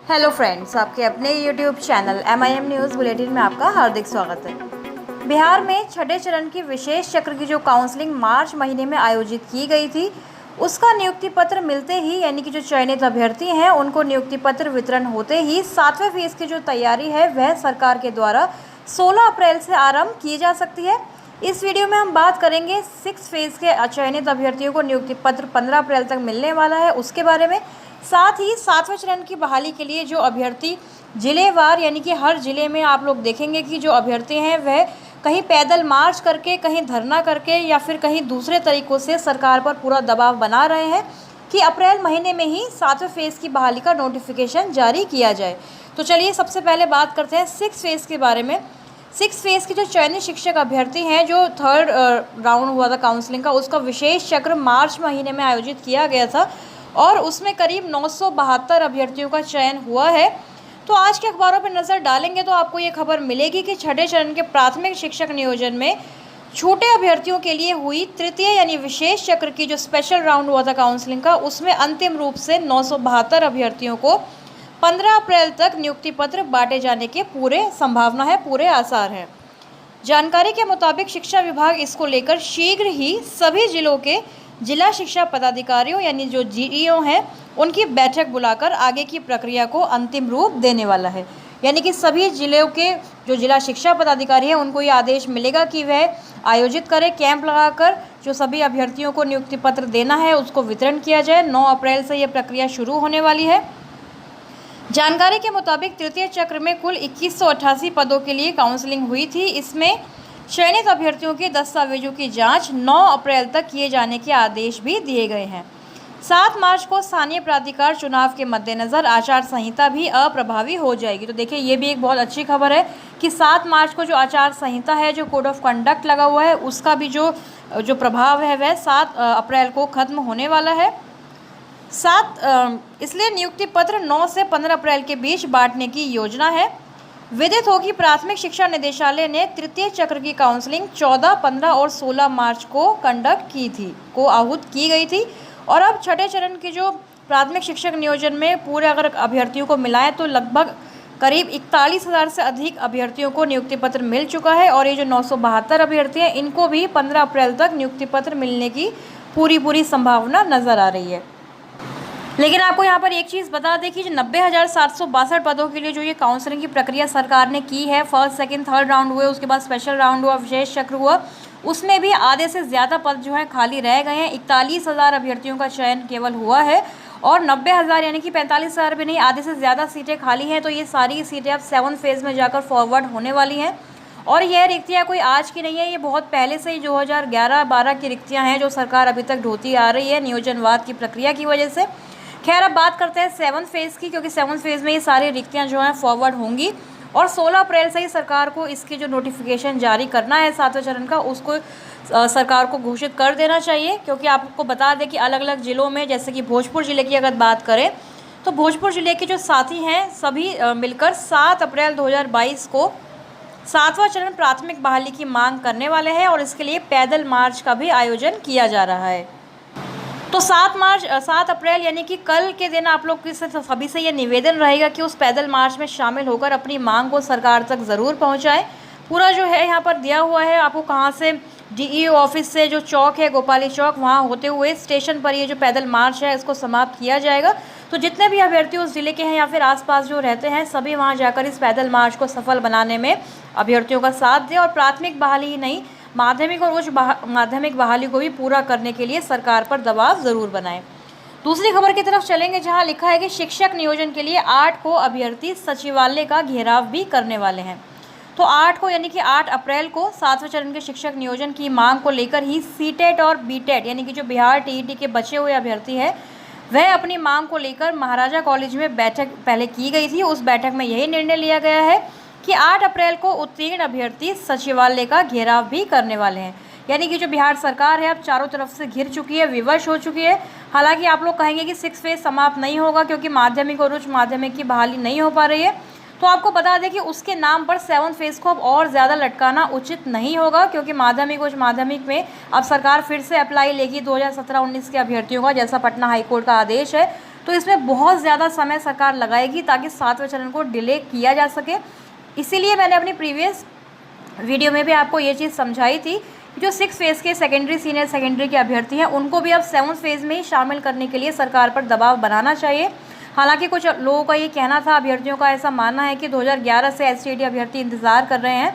Hello friends, आपके अपने YouTube channel MIM news bulletin में आपका हार्दिक स्वागत है। बिहार में छठे चरण की विशेष चक्र की जो काउंसलिंग मार्च महीने में आयोजित की गई थी, उसका नियुक्ति पत्र मिलते ही यानी कि जो चयनित अभ्यर्थी हैं उनको नियुक्ति पत्र वितरण होते ही 7वें फेज़ की जो तैयारी है वह सरकार के द्वारा 16 अप्रैल से आरंभ की जा सकती है। इस वीडियो में हम बात करेंगे 6 फेज़ के चयनित अभ्यर्थियों को नियुक्ति पत्र 15 अप्रैल तक मिलने वाला है उसके बारे में। साथ ही 7वें चरण की बहाली के लिए जो अभ्यर्थी जिलेवार यानी कि हर ज़िले में आप लोग देखेंगे कि जो अभ्यर्थी हैं वह कहीं पैदल मार्च करके, कहीं धरना करके या फिर कहीं दूसरे तरीक़ों से सरकार पर पूरा दबाव बना रहे हैं कि अप्रैल महीने में ही 7वें फेज़ की बहाली का नोटिफिकेशन जारी किया जाए। तो चलिए सबसे पहले बात करते हैं 6 फेज़ के बारे में। 6 फेज़ के जो चयनित शिक्षक अभ्यर्थी हैं, जो थर्ड राउंड हुआ था काउंसलिंग का, उसका विशेष चक्र मार्च महीने में आयोजित किया गया था और उसमें करीब 972 अभ्यर्थियों का चयन हुआ है। तो आज के अखबारों पर नज़र डालेंगे तो आपको ये खबर मिलेगी कि छठे चरण के प्राथमिक शिक्षक नियोजन में छोटे अभ्यर्थियों के लिए हुई तृतीय यानी विशेष चक्र की जो स्पेशल राउंड हुआ था काउंसलिंग का, उसमें अंतिम रूप से 972 अभ्यर्थियों को 15 अप्रैल तक नियुक्ति पत्र बांटे जाने के पूरे संभावना है, पूरे आसार हैं। जानकारी के मुताबिक शिक्षा विभाग इसको लेकर शीघ्र ही सभी जिलों के जिला शिक्षा पदाधिकारियों यानी जो GEO हैं उनकी बैठक बुलाकर आगे की प्रक्रिया को अंतिम रूप देने वाला है। यानी कि सभी जिलों के जो जिला शिक्षा पदाधिकारी हैं उनको ये आदेश मिलेगा कि वह आयोजित करें कैंप लगाकर जो सभी अभ्यर्थियों को नियुक्ति पत्र देना है उसको वितरण किया जाए। 9 अप्रैल से यह प्रक्रिया शुरू होने वाली है। जानकारी के मुताबिक तृतीय चक्र में कुल 2188 पदों के लिए काउंसलिंग हुई थी। इसमें चयनित अभ्यर्थियों के दस्तावेजों की जांच 9 अप्रैल तक किए जाने के आदेश भी दिए गए हैं। 7 मार्च को स्थानीय प्राधिकार चुनाव के मद्देनज़र आचार संहिता भी अप्रभावी हो जाएगी। तो देखिए ये भी एक बहुत अच्छी खबर है कि 7 मार्च को जो आचार संहिता है, जो कोड ऑफ कंडक्ट लगा हुआ है, उसका भी जो प्रभाव है वह 7 अप्रैल को ख़त्म होने वाला है। इसलिए नियुक्ति पत्र 9 से 15 अप्रैल के बीच बांटने की योजना है। विदित हो कि प्राथमिक शिक्षा निदेशालय ने तृतीय चक्र की काउंसलिंग 14, 15 और 16 मार्च को आहूत की गई थी और अब छठे चरण की जो प्राथमिक शिक्षक नियोजन में पूरे अगर अभ्यर्थियों को मिलाएं तो लगभग करीब 41,000 से अधिक अभ्यर्थियों को नियुक्ति पत्र मिल चुका है और ये जो 972 अभ्यर्थी हैं इनको भी 15 अप्रैल तक नियुक्ति पत्र मिलने की पूरी संभावना नज़र आ रही है। लेकिन आपको यहाँ पर एक चीज़ बता दें कि जो 90,762 पदों के लिए जो ये काउंसलिंग की प्रक्रिया सरकार ने की है, फर्स्ट, सेकंड, थर्ड राउंड हुए, उसके बाद स्पेशल राउंड हुआ, विशेष चक्र हुआ, उसमें भी आधे से ज़्यादा पद जो है खाली रह गए हैं। 41,000 अभ्यर्थियों का चयन केवल हुआ है और 90,000 यानी कि 45,000 भी नहीं, आधे से ज़्यादा सीटें खाली हैं। तो ये सारी सीटें अब 7 फेज़ में जाकर फॉरवर्ड होने वाली हैं और यह रिक्तियाँ कोई आज की नहीं है, ये बहुत पहले से ही 2011-12 की रिक्तियाँ हैं जो सरकार अभी तक ढोती आ रही है नियोजनवाद की प्रक्रिया की वजह से। खैर, अब बात करते हैं 7 फेज़ की, क्योंकि 7 फेज़ में ये सारी रिक्तियाँ जो हैं फॉरवर्ड होंगी और 16 अप्रैल से ही सरकार को इसकी जो नोटिफिकेशन जारी करना है 7वें चरण का, उसको सरकार को घोषित कर देना चाहिए। क्योंकि आपको बता दें कि अलग अलग ज़िलों में, जैसे कि भोजपुर ज़िले की अगर बात करें तो भोजपुर ज़िले के जो साथी हैं सभी मिलकर 7 अप्रैल 2022 को 7वां चरण प्राथमिक बहाली की मांग करने वाले हैं और इसके लिए पैदल मार्च का भी आयोजन किया जा रहा है। तो 7 अप्रैल यानी कि कल के दिन आप लोग सभी से ये निवेदन रहेगा कि उस पैदल मार्च में शामिल होकर अपनी मांग को सरकार तक ज़रूर पहुंचाएं। पूरा जो है यहाँ पर दिया हुआ है आपको, कहाँ से DEO ऑफिस से जो चौक है गोपाली चौक, वहाँ होते हुए स्टेशन पर ये जो पैदल मार्च है इसको समाप्त किया जाएगा। तो जितने भी अभ्यर्थी उस ज़िले के हैं या फिर आसपास जो रहते हैं सभी वहाँ जाकर इस पैदल मार्च को सफल बनाने में अभ्यर्थियों का साथ दें और प्राथमिक बहाली ही नहीं, माध्यमिक और उच्च माध्यमिक बहाली को भी पूरा करने के लिए सरकार पर दबाव ज़रूर बनाएं। दूसरी खबर की तरफ चलेंगे, जहां लिखा है कि शिक्षक नियोजन के लिए 8 को अभ्यर्थी सचिवालय का घेराव भी करने वाले हैं। तो 8 को यानी कि 8 अप्रैल को 7वें चरण के शिक्षक नियोजन की मांग को लेकर ही सीटेट और बीटेट यानी कि जो बिहार TET के बचे हुए अभ्यर्थी हैं वह अपनी मांग को लेकर महाराजा कॉलेज में बैठक पहले की गई थी। उस बैठक में यही निर्णय लिया गया है कि 8 अप्रैल को उत्तीर्ण अभ्यर्थी सचिवालय का घेराव भी करने वाले हैं। यानी कि जो बिहार सरकार है अब चारों तरफ से घिर चुकी है, विवश हो चुकी है। हालांकि आप लोग कहेंगे कि 6 फेज़ समाप्त नहीं होगा क्योंकि माध्यमिक और उच्च माध्यमिक की बहाली नहीं हो पा रही है। तो आपको बता दें कि उसके नाम पर 7 फेज़ को अब और ज़्यादा लटकाना उचित नहीं होगा, क्योंकि माध्यमिक उच्च माध्यमिक में अब सरकार फिर से अप्लाई लेगी 2017-19 के अभ्यर्थियों का, जैसा पटना हाईकोर्ट का आदेश है। तो इसमें बहुत ज़्यादा समय सरकार लगाएगी ताकि 7वें चरण को डिले किया जा सके। इसीलिए मैंने अपनी प्रीवियस वीडियो में भी आपको ये चीज़ समझाई थी कि जो 6 फेज़ के सेकेंडरी सीनियर सेकेंडरी के अभ्यर्थी हैं उनको भी अब 7th फेज़ में ही शामिल करने के लिए सरकार पर दबाव बनाना चाहिए। हालांकि कुछ लोगों का ये कहना था, अभ्यर्थियों का ऐसा मानना है कि 2011 से STAT अभ्यर्थी इंतज़ार कर रहे हैं,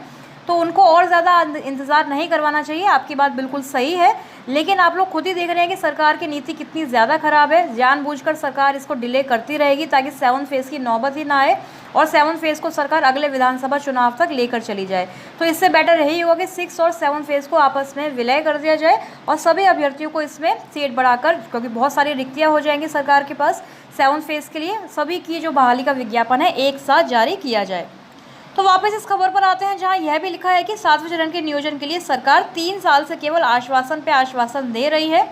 तो उनको और ज़्यादा इंतज़ार नहीं करवाना चाहिए। आपकी बात बिल्कुल सही है, लेकिन आप लोग खुद ही देख रहे हैं कि सरकार की नीति कितनी ज़्यादा ख़राब है। जानबूझकर सरकार इसको डिले करती रहेगी ताकि 7th फेज़ की नौबत ही ना आए और 7th फेज़ को सरकार अगले विधानसभा चुनाव तक लेकर चली जाए। तो इससे बेटर यही होगा कि 6 और 7th फेज़ को आपस में विलय कर दिया जाए और सभी अभ्यर्थियों को इसमें सीट बढ़ाकर, क्योंकि बहुत सारी रिक्तियाँ हो जाएंगी सरकार के पास 7th फेज़ के लिए, सभी की जो बहाली का विज्ञापन है एक साथ जारी किया जाए। तो वापस इस खबर पर आते हैं, जहां यह भी लिखा है कि 7वें चरण के नियोजन के लिए सरकार 3 साल से केवल आश्वासन पे आश्वासन दे रही है।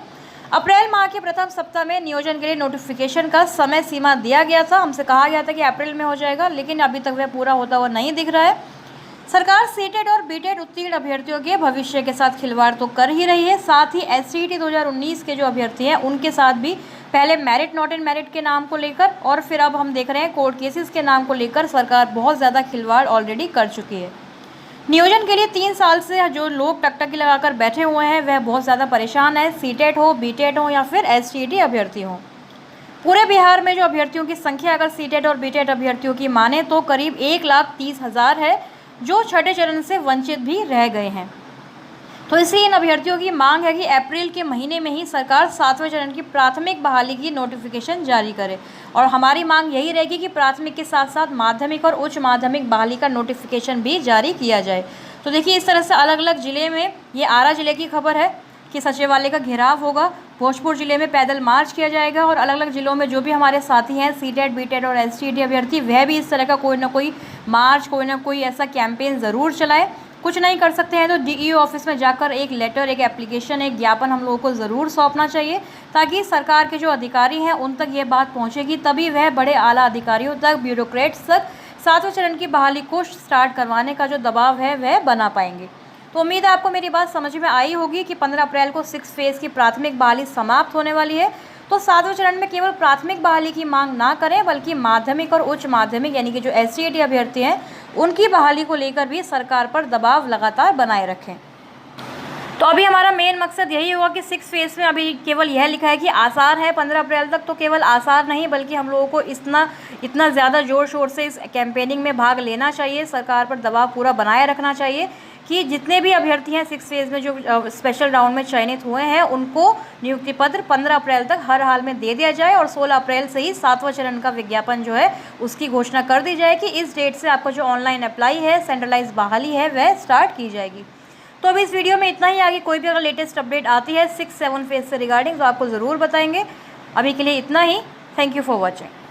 अप्रैल माह के प्रथम सप्ताह में नियोजन के लिए नोटिफिकेशन का समय सीमा दिया गया था। हमसे कहा गया था कि अप्रैल में हो जाएगा, लेकिन अभी तक वह पूरा होता हुआ नहीं दिख रहा है। सरकार सीटेट और बीटेट उत्तीर्ण अभ्यर्थियों के भविष्य के साथ खिलवाड़ तो कर ही रही है, साथ ही SCET 2019 के जो अभ्यर्थी हैं उनके साथ भी पहले मेरिट नॉट इन मेरिट के नाम को लेकर और फिर अब हम देख रहे हैं कोर्ट केसेस के नाम को लेकर सरकार बहुत ज़्यादा खिलवाड़ ऑलरेडी कर चुकी है। नियोजन के लिए 3 साल से जो लोग टकटकी लगाकर बैठे हुए हैं वह बहुत ज़्यादा परेशान है, सीटेट हो, बीटेट हो या फिर SCET अभ्यर्थी हो। पूरे बिहार में जो अभ्यर्थियों की संख्या अगर सीटेट और बीटेट अभ्यर्थियों की माने तो करीब 1,30,000 है, जो छठे चरण से वंचित भी रह गए हैं। तो इसलिए इन अभ्यर्थियों की मांग है कि अप्रैल के महीने में ही सरकार 7वें चरण की प्राथमिक बहाली की नोटिफिकेशन जारी करे और हमारी मांग यही रहेगी कि प्राथमिक के साथ साथ माध्यमिक और उच्च माध्यमिक बहाली का नोटिफिकेशन भी जारी किया जाए। तो देखिए, इस तरह से अलग अलग ज़िले में, ये आरा ज़िले की खबर है कि सचिवालय का घेराव होगा, भोजपुर ज़िले में पैदल मार्च किया जाएगा और अलग अलग ज़िलों में जो भी हमारे साथी हैं सीटेट, बीटेट और SCET अभ्यर्थी, वह भी इस तरह का कोई ना कोई मार्च, कोई ना कोई ऐसा कैंपेन ज़रूर चलाए। कुछ नहीं कर सकते हैं तो DEO ऑफिस में जाकर एक लेटर, एक एप्लीकेशन, एक ज्ञापन हम लोगों को ज़रूर सौंपना चाहिए ताकि सरकार के जो अधिकारी हैं उन तक ये बात पहुंचेगी, तभी वह बड़े आला अधिकारियों तक, ब्यूरोक्रेट्स तक 7वें चरण की बहाली को स्टार्ट करवाने का जो दबाव है वह बना पाएंगे। तो उम्मीद है आपको मेरी बात समझ में आई होगी कि 15 अप्रैल को 6 फेज़ की प्राथमिक बहाली समाप्त होने वाली है। तो 7वें चरण में केवल प्राथमिक बहाली की मांग ना करें, बल्कि माध्यमिक और उच्च माध्यमिक यानी कि जो SCET अभ्यर्थी हैं उनकी बहाली को लेकर भी सरकार पर दबाव लगातार बनाए रखें। तो अभी हमारा मेन मकसद यही होगा कि 6 फेज़ में अभी केवल यह लिखा है कि आसार है 15 अप्रैल तक, तो केवल आसार नहीं बल्कि हम लोगों को इतना ज़्यादा ज़ोर शोर से इस कैंपेनिंग में भाग लेना चाहिए, सरकार पर दबाव पूरा बनाए रखना चाहिए कि जितने भी अभ्यर्थी हैं 6 फेज़ में जो स्पेशल राउंड में चयनित हुए हैं उनको नियुक्ति पत्र 15 अप्रैल तक हर हाल में दे दिया जाए और 16 अप्रैल से ही 7वां चरण का विज्ञापन जो है उसकी घोषणा कर दी जाए कि इस डेट से आपका जो ऑनलाइन अप्लाई है, सेंट्रलाइज बहाली है, वह स्टार्ट की जाएगी। तो अभी इस वीडियो में इतना ही। आगे कोई भी अगर लेटेस्ट अपडेट आती है 6-7 फेज़ से रिगार्डिंग तो आपको ज़रूर बताएंगे। अभी के लिए इतना ही। Thank you for watching.